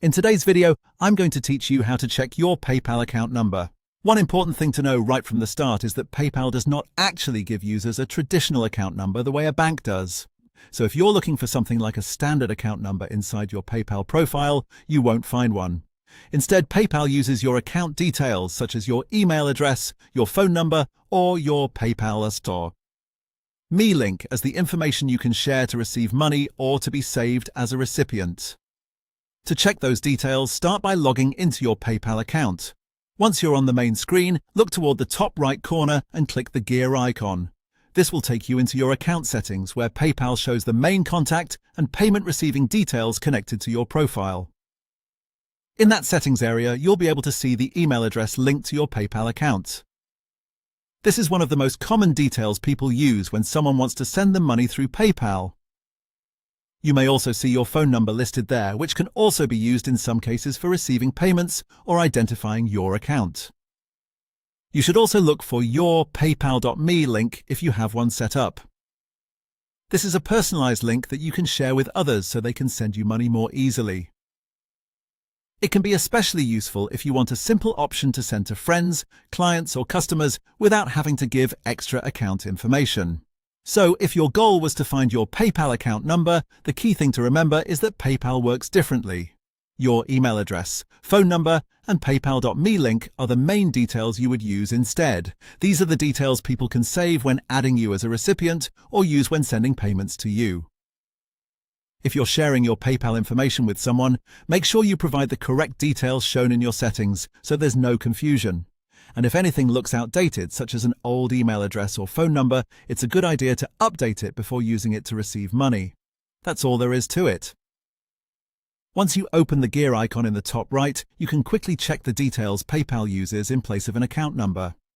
In today's video, I'm going to teach you how to check your PayPal account number. One important thing to know right from the start is that PayPal does not actually give users a traditional account number the way a bank does. So if you're looking for something like a standard account number inside your PayPal profile, you won't find one. Instead, PayPal uses your account details such as your email address, your phone number, or your PayPal store. Me link as the information you can share to receive money or to be saved as a recipient. To check those details, start by logging into your PayPal account. Once you're on the main screen, look toward the top right corner and click the gear icon. This will take you into your account settings where PayPal shows the main contact and payment receiving details connected to your profile. In that settings area, you'll be able to see the email address linked to your PayPal account. This is one of the most common details people use when someone wants to send them money through PayPal. You may also see your phone number listed there, which can also be used in some cases for receiving payments or identifying your account. You should also look for your PayPal.me link if you have one set up. This is a personalized link that you can share with others so they can send you money more easily. It can be especially useful if you want a simple option to send to friends, clients, or customers without having to give extra account information. So, if your goal was to find your PayPal account number, the key thing to remember is that PayPal works differently. Your email address, phone number, and PayPal.me link are the main details you would use instead. These are the details people can save when adding you as a recipient or use when sending payments to you. If you're sharing your PayPal information with someone, make sure you provide the correct details shown in your settings so there's no confusion. And if anything looks outdated, such as an old email address or phone number, it's a good idea to update it before using it to receive money. That's all there is to it. Once you open the gear icon in the top right, you can quickly check the details PayPal uses in place of an account number.